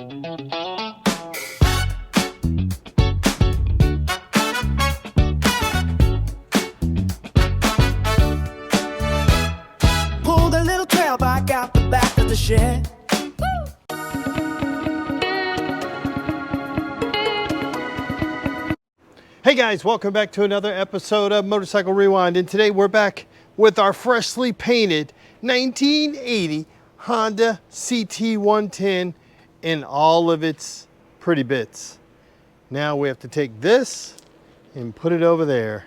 Pulled a little trail bike out the back of the shed. Hey guys, welcome back to another episode of Motorcycle Rewind, and today we're back with our freshly painted 1980 Honda CT110 in all of its pretty bits. Now we have to take this and put it over there.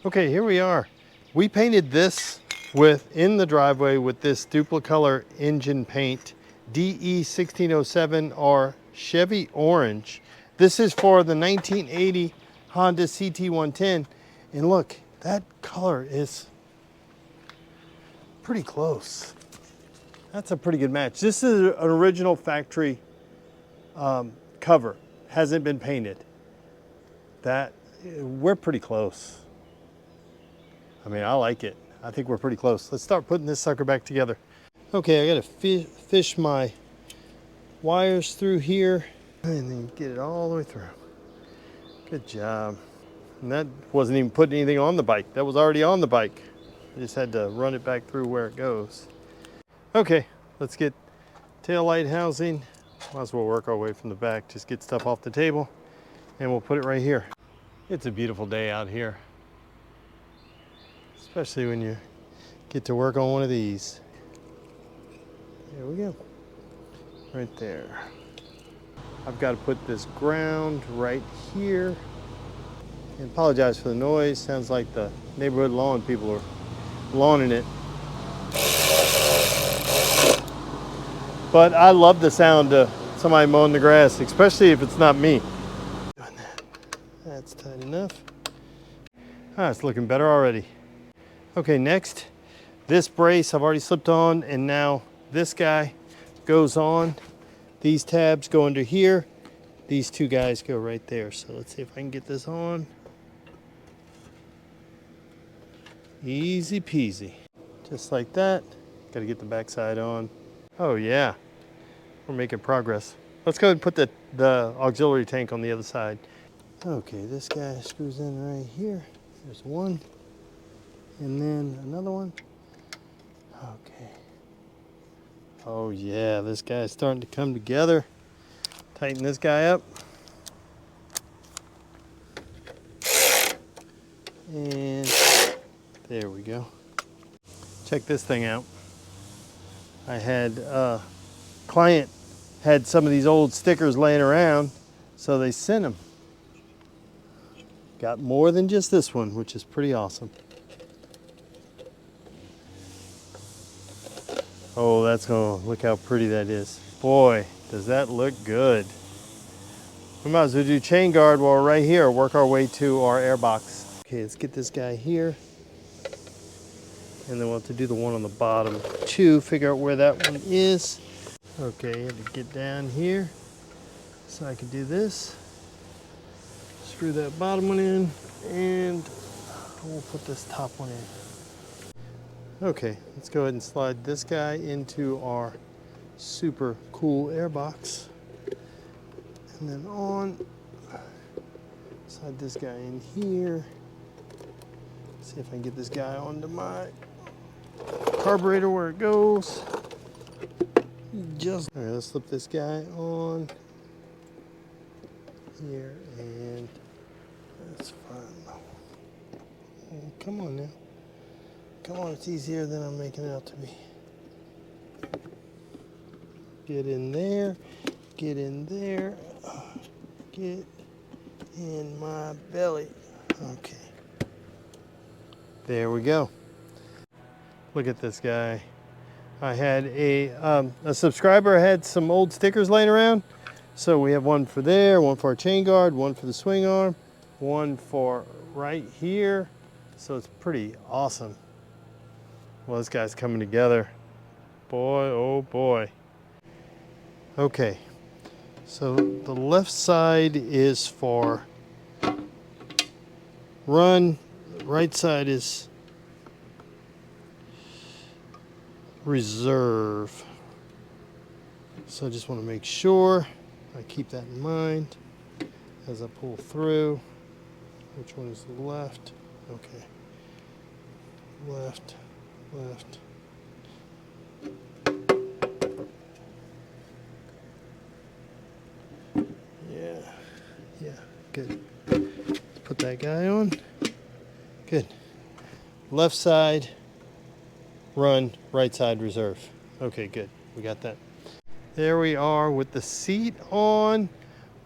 Okay, here we are. We painted this in the driveway with this Duplicolor engine paint, DE1607 or Chevy Orange. This is for the 1980 Honda CT110. And look, that color is pretty close. That's a pretty good match. This is an original factory cover. Hasn't been painted. We're pretty close. I mean, I like it. I think we're pretty close. Let's start putting this sucker back together. Okay, I gotta fish my wires through here and then get it all the way through. Good job. And that wasn't even putting anything on the bike. That was already on the bike. I just had to run it back through where it goes. Okay, let's get tail light housing. Might as well work our way from the back. Just get stuff off the table and we'll put it right here. It's a beautiful day out here, especially when you get to work on one of these. There we go, right there. I've got to put this ground right here. And apologize for the noise. Sounds like the neighborhood lawn people are lawning it. But I love the sound of somebody mowing the grass, especially if it's not me. That's tight enough. Ah, it's looking better already. Okay, next, this brace I've already slipped on, and now this guy goes on. These tabs go under here. These two guys go right there. So let's see if I can get this on. Easy peasy. Just like that. Got to get the backside on. Oh yeah, we're making progress. Let's go ahead and put the auxiliary tank on the other side. Okay, this guy screws in right here. There's one. And then another one. Okay. Oh yeah, this guy's starting to come together. Tighten this guy up. And there we go. Check this thing out. I had a client had some of these old stickers laying around, so they sent them. Got more than just this one, which is pretty awesome. Oh, look how pretty that is. Boy, does that look good. We might as well do chain guard while we're right here, work our way to our air box. Okay, let's get this guy here. And then we'll have to do the one on the bottom too, figure out where that one is. Okay, I had to get down here so I can do this. Screw that bottom one in, and we'll put this top one in. Okay, let's go ahead and slide this guy into our super cool air box. And then slide this guy in here. See if I can get this guy onto my carburetor where it goes. All right, let's slip this guy on here, and that's fine. Oh, come on now. Come on, it's easier than I'm making it out to be. Get in there, get in there, get in my belly. Okay. There we go. Look at this guy. I had a subscriber had some old stickers laying around. So we have one for there, one for our chain guard, one for the swing arm, one for right here. So it's pretty awesome. Well, this guy's coming together. Boy, oh boy. Okay, so the left side is for run, the right side is reserve. So I just want to make sure I keep that in mind as I pull through. Which one is the left? Okay. Left, left. Yeah, good. Let's put that guy on. Good. Left side, run, right side, reserve. Okay, good. We got that. There we are with the seat on,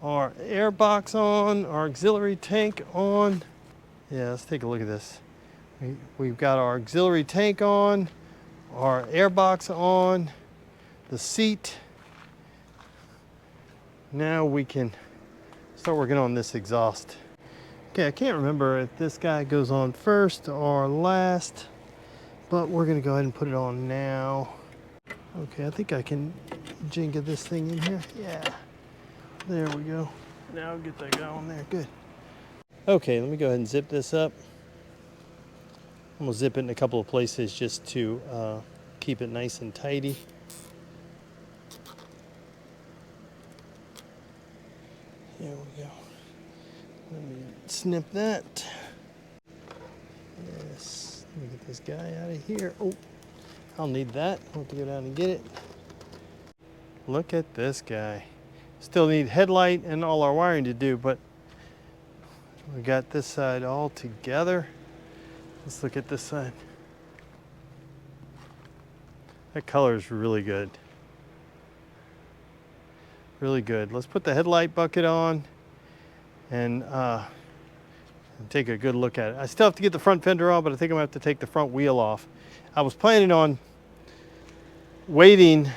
our air box on, our auxiliary tank on. Yeah, let's take a look at this. We've got our auxiliary tank on, our air box on, the seat. Now we can start working on this exhaust. Okay, I can't remember if this guy goes on first or last, but we're gonna go ahead and put it on now. Okay, I think I can jiggle this thing in here. Yeah, there we go. Now I'll get that guy on there, good. Okay, let me go ahead and zip this up. I'm gonna zip it in a couple of places just to keep it nice and tidy. There we go. Let me snip that. Yes, let me get this guy out of here. Oh, I'll need that. I'll have to go down and get it. Look at this guy. Still need headlight and all our wiring to do, but we got this side all together. Let's look at this side. That color is really good. Really good. Let's put the headlight bucket on and take a good look at it. I still have to get the front fender on, but I think I'm gonna have to take the front wheel off. I was planning on waiting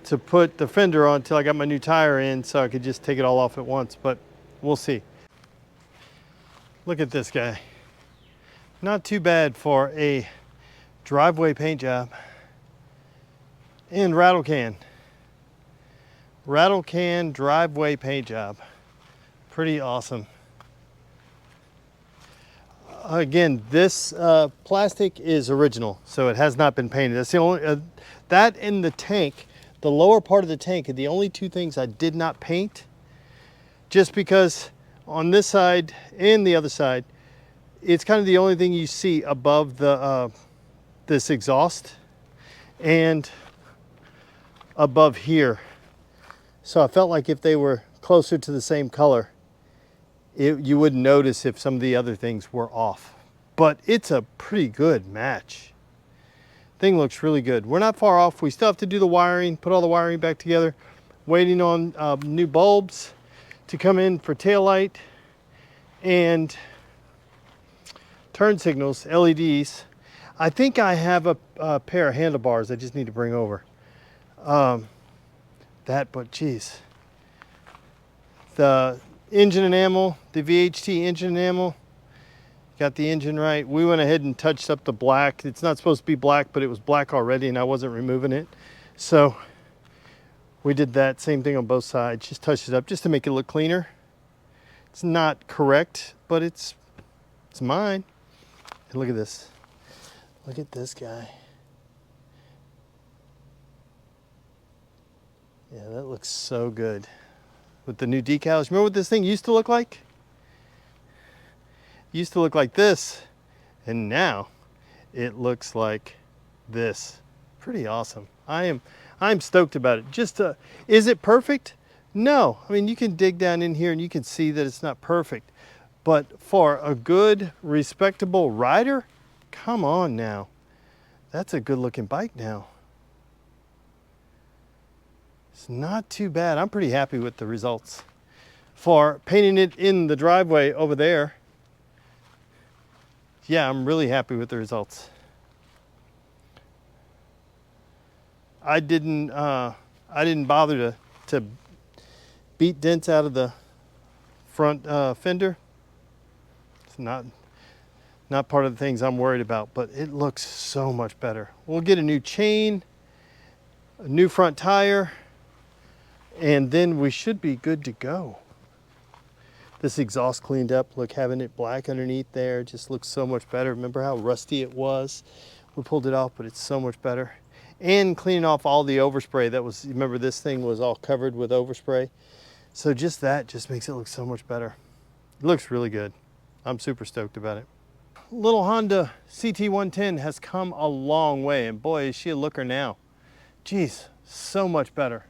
to put the fender on until I got my new tire in so I could just take it all off at once, but we'll see. Look at this guy. Not too bad for a driveway paint job. And rattle can driveway paint job. Pretty awesome. Again, this plastic is original, so it has not been painted. That's the only, that and the tank, the lower part of the tank are the only two things I did not paint, just because on this side and the other side, it's kind of the only thing you see above the this exhaust and above here. So I felt like if they were closer to the same color, you wouldn't notice if some of the other things were off. But it's a pretty good match. Thing looks really good. We're not far off. We still have to do the wiring, put all the wiring back together. Waiting on new bulbs to come in for taillight and turn signals, LEDs. I think I have a pair of handlebars I just need to bring over. But geez. The engine enamel, the VHT engine enamel, got the engine right. We went ahead and touched up the black. It's not supposed to be black, but it was black already and I wasn't removing it. So we did that same thing on both sides, just touched it up just to make it look cleaner. It's not correct, but it's mine. And look at this. Look at this guy. Yeah, that looks so good. With the new decals. Remember what this thing used to look like? It used to look like this, and now it looks like this. Pretty awesome. I'm stoked about it. Just is it perfect? No. I mean, you can dig down in here and you can see that it's not perfect. But for a good, respectable rider, come on now. That's a good looking bike now. It's not too bad. I'm pretty happy with the results. For painting it in the driveway over there, yeah, I'm really happy with the results. I didn't bother to beat dents out of the front fender. It's not part of the things I'm worried about, but it looks so much better. We'll get a new chain, a new front tire, and then we should be good to go. This exhaust cleaned up. Look, having it black underneath there just looks so much better. Remember how rusty it was? We pulled it off, but it's so much better. and cleaning off all the overspray that was, remember this thing was all covered with overspray. So just that just makes it look so much better. It looks really good. I'm super stoked about it. Little Honda CT110 has come a long way, and boy, is she a looker now. Geez, so much better.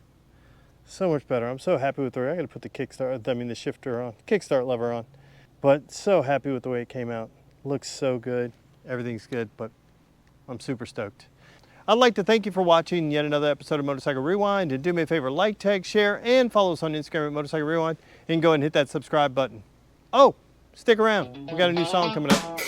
So much better. I'm so happy with the way, I gotta put the the shifter on, kickstart lever on. But so happy with the way it came out. Looks so good. Everything's good, but I'm super stoked. I'd like to thank you for watching yet another episode of Motorcycle Rewind, and do me a favor, like, tag, share, and follow us on Instagram at Motorcycle Rewind, and go ahead and hit that subscribe button. Oh, stick around. We got a new song coming up.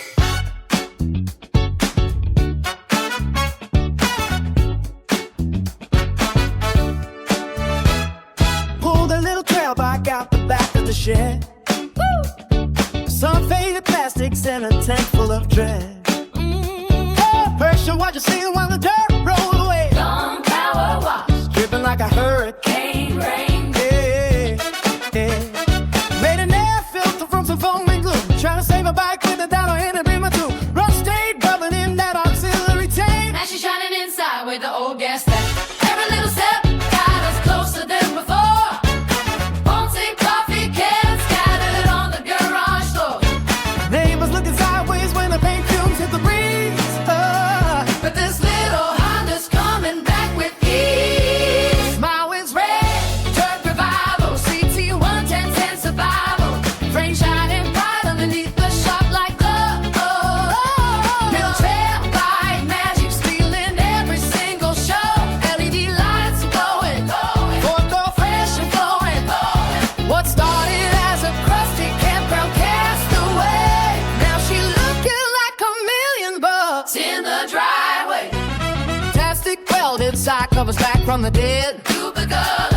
Pulled a little trail bike out the back of the shed. Woo! Some faded plastics and a tank full of dread. Pressure, what you see while the dirt rolled away. Long power wash, Dripping like a hurricane. rain. Yeah, yeah. Made an air filter from some foam and glue. Trying to save a bike with a dollar and a beam or two. Rust stayed bubbling in that auxiliary tank. Now she's shining inside with the old gas tank. Every little step got us closer than before. Fancy coffee cans scattered on the garage floor. Neighbors looking sideways when the paint fumes hit the breeze. But this little Honda's coming back with ease. Smile is Red, Turk Revival, CT110 survival. Frame shining bright underneath the shop like glove. Little trail bike magic stealing every single show. LED lights glowing, fourth door fresh and flowing. what started as a crusty campground castaway. Now she looking like $1,000,000 in the driveway. Plastic welded side covers back from the dead. Duplicolor